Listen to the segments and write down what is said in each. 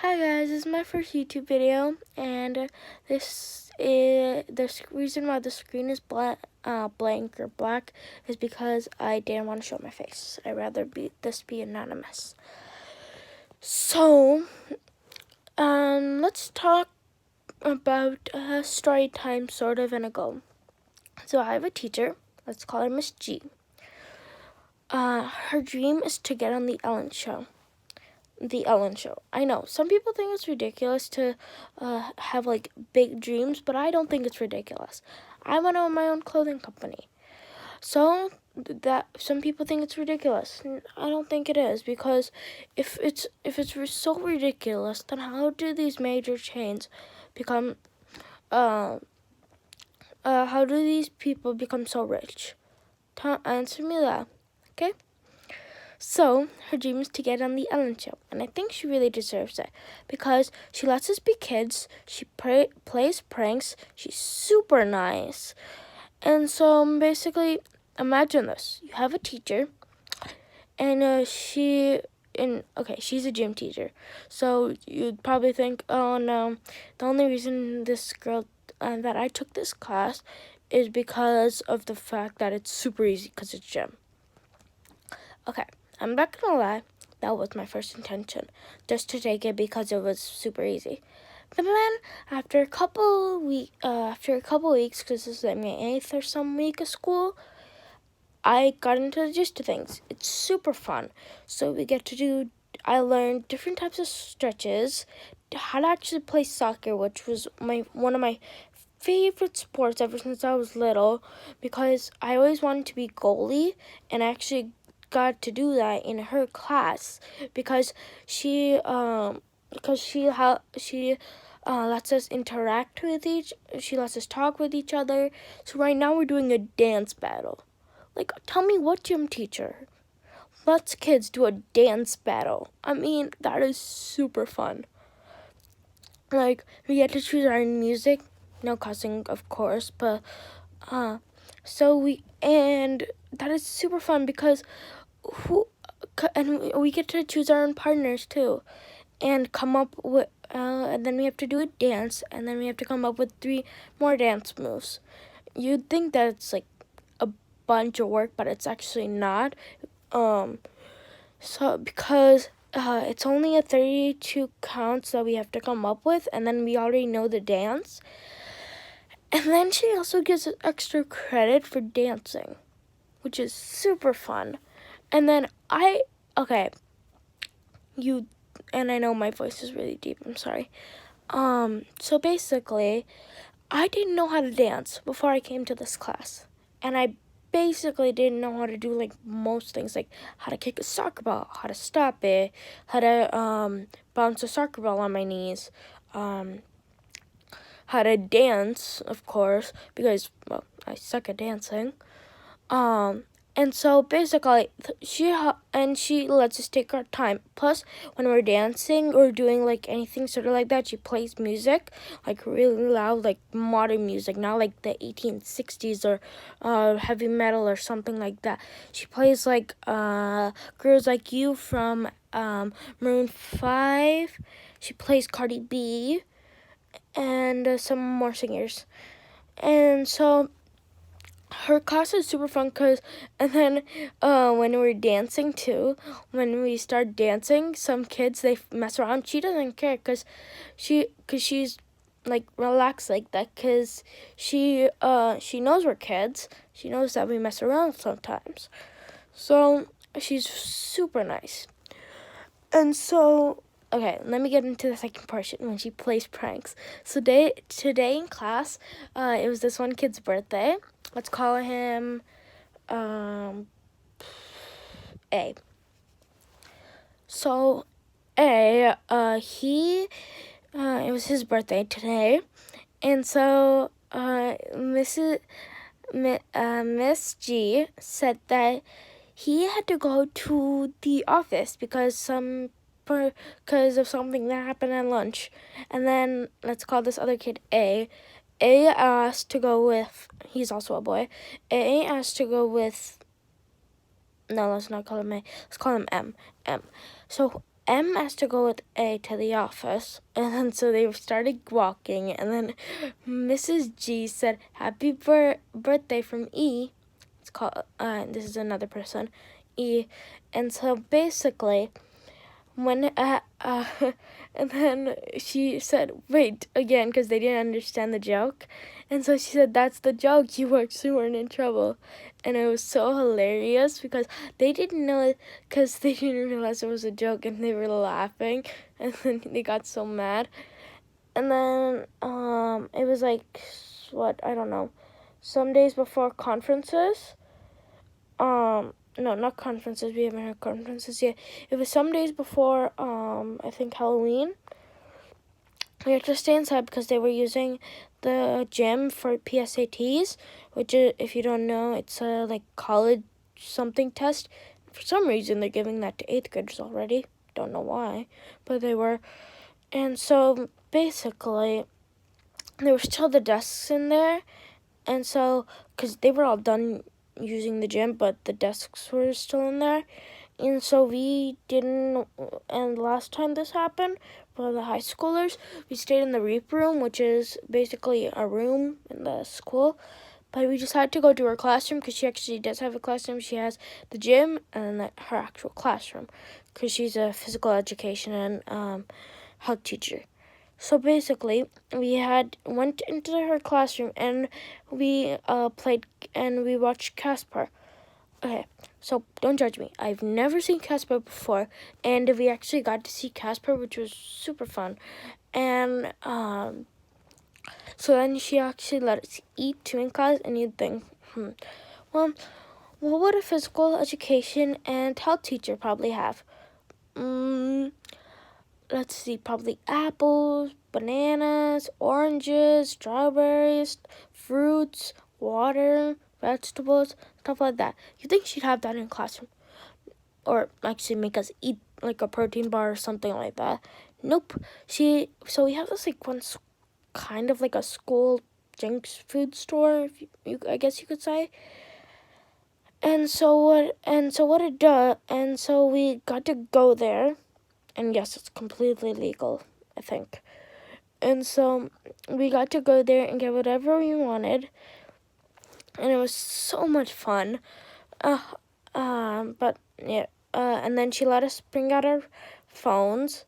Hi guys, this is my first YouTube video, and the reason why the screen is blank or black is because I didn't want to show my face. I'd rather this be anonymous. So, let's talk about story time, sort of, in a go. So I have a teacher. Let's call her Miss G. Her dream is to get on the Ellen Show. The Ellen Show. I know some people think it's ridiculous to have like big dreams, but I don't think it's ridiculous. I want to own my own clothing company. So that some people think it's ridiculous. I don't think it is, because if it's so ridiculous, then how do these major chains become? How do these people become so rich? Answer me that, okay? So, her dream is to get on the Ellen Show, and I think she really deserves it, because she lets us be kids, she plays pranks, she's super nice. And so, basically, imagine this. You have a teacher, and she's a gym teacher. So, you'd probably think, oh no, the only reason this girl, that I took this class is because of the fact that it's super easy, because it's gym. Okay. I'm not gonna lie, that was my first intention, just to take it because it was super easy. But then, after a couple weeks, because this is like my 8th or some week of school, I got into the gist of things. It's super fun. So I learned different types of stretches, how to actually play soccer, which was one of my favorite sports ever since I was little, because I always wanted to be goalie, and I actually got to do that in her class because she lets us interact with she lets us talk with each other. So right now we're doing a dance battle. Like, tell me, what gym teacher lets kids do a dance battle? I mean, that is super fun. Like, we get to choose our own music, no cussing, of course, but and that is super fun because we get to choose our own partners too, and come up with and then we have to do a dance, and then we have to come up with 3 more dance moves. You'd think that it's like a bunch of work, but it's actually not. So because it's only a 32 counts that we have to come up with, and then we already know the dance. And then she also gives us extra credit for dancing, which is super fun. And then I know my voice is really deep, I'm sorry. So basically, I didn't know how to dance before I came to this class. And I basically didn't know how to do like most things, like how to kick a soccer ball, how to stop it, how to bounce a soccer ball on my knees, how to dance, of course, because, well, I suck at dancing. And so basically, she lets us take our time. Plus, when we're dancing or doing like anything sort of like that, she plays music, like really loud, like modern music, not like the 1860s or heavy metal or something like that. She plays like Girls Like You from Maroon 5. She plays Cardi B and some more singers. And so her class is super fun and then when we're dancing too, when we start dancing, some kids, they mess around. She doesn't care because she's like relaxed like that, because she knows we're kids. She knows that we mess around sometimes. So she's super nice. And so, okay, let me get into the second portion, when she plays pranks. So today in class, it was this one kid's birthday. Let's call him A. So A, it was his birthday today, and so Miss G said that he had to go to the office because of something that happened at lunch. And then let's call this other kid A. A asked to go with, he's also a boy. A asked to go with, no, let's not call him A. Let's call him M. So M asked to go with A to the office, and then so they started walking, and then Mrs. G said, "Happy birthday from E." It's called, this is another person, E. And so basically, when, and then she said, "Wait," again, because they didn't understand the joke. And so she said, "That's the joke, you actually weren't in trouble." And it was so hilarious because they didn't know it, because they didn't realize it was a joke, and they were laughing, and then they got so mad. And then, it was like, what, I don't know, some days before conferences, no, not conferences, we haven't had conferences yet. It was some days before, I think Halloween. We had to stay inside because they were using the gym for PSATs, which is, if you don't know, it's a like college something test. For some reason, they're giving that to 8th graders already. Don't know why, but they were. And so basically, there were still the desks in there, and so because they were all done using the gym, but the desks were still in there. And so we didn't, and last time this happened, for the high schoolers, we stayed in the reap room, which is basically a room in the school. But we decided to go to her classroom because she actually does have a classroom. She has the gym and her actual classroom because she's a physical education and health teacher. So basically, we went into her classroom and we played and we watched Casper. Okay, so don't judge me. I've never seen Casper before, and we actually got to see Casper, which was super fun. And so then she actually let us eat too in class, and you'd think, well, what would a physical education and health teacher probably have? Let's see, probably apples, bananas, oranges, strawberries, fruits, water, vegetables, stuff like that. You think she'd have that in classroom? Or actually make us eat like a protein bar or something like that. Nope. So we have this like one kind of like a school junk food store, if I guess you could say. And so we got to go there, and yes, it's completely legal, I think. And so we got to go there and get whatever we wanted, and it was so much fun. But yeah, and then she let us bring out our phones.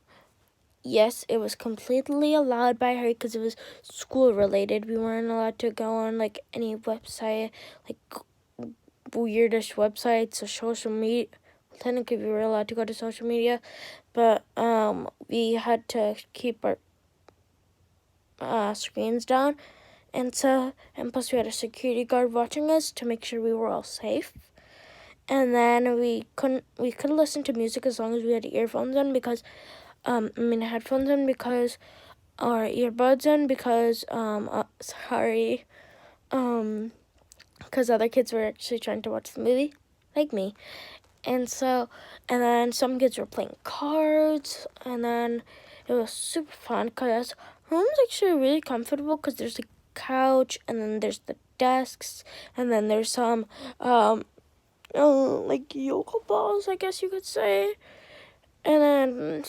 Yes, it was completely allowed by her because it was school related. We weren't allowed to go on like any website, like weirdish websites or social media. Technically, we were allowed to go to social media, but we had to keep our screens down, and plus we had a security guard watching us to make sure we were all safe. And then we could listen to music as long as we had earphones in because, headphones in because, or earbuds in because, because other kids were actually trying to watch the movie, like me. And then some kids were playing cards, and then it was super fun because her room's actually really comfortable because there's a couch, and then there's the desks, and then there's some, like yoga balls, I guess you could say. And then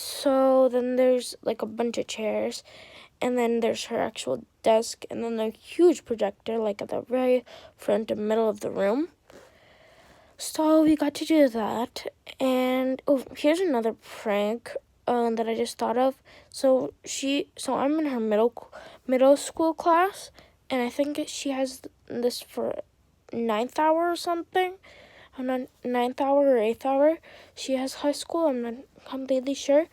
there's like a bunch of chairs, and then there's her actual desk, and then a huge projector like at the very front and middle of the room. So we got to do that, and here's another prank that I just thought of. So I'm in her middle school class, and I think she has this for 9th hour or something. I'm not 9th hour or 8th hour. She has high school. I'm not completely sure.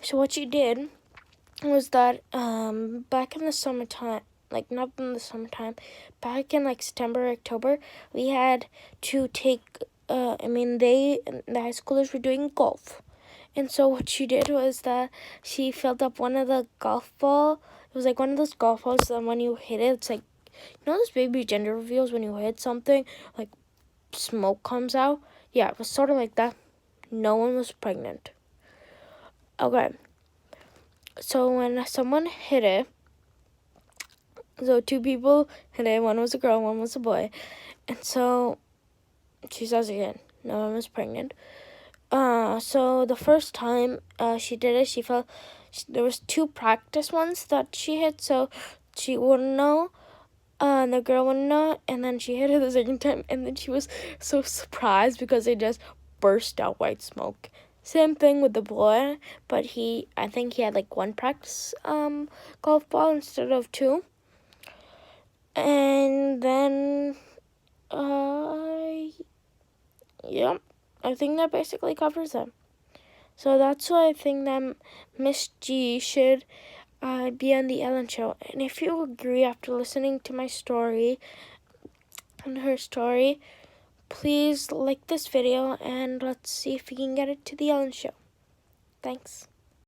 So what she did was that back in the summertime, like not in the summertime, back in like September, October, we had to take. The high schoolers were doing golf, and so what she did was that she filled up one of the golf ball. It was like one of those golf balls that when you hit it, it's like, those baby gender reveals when you hit something, like smoke comes out. Yeah, it was sort of like that. No one was pregnant. Okay. So when someone hit it, so 2 people hit it, one was a girl, one was a boy. And so she says again, no one was pregnant. So the first time she did it, she felt there was 2 practice ones that she hit, so she wouldn't know. And the girl wouldn't know, and then she hit it the second time, and then she was so surprised because it just burst out white smoke. Same thing with the boy, but I think he had like 1 practice golf ball instead of 2. And then, yep, I think that basically covers it. So that's why I think that Miss G should be on the Ellen Show. And if you agree after listening to my story and her story, please like this video and let's see if we can get it to the Ellen Show. Thanks.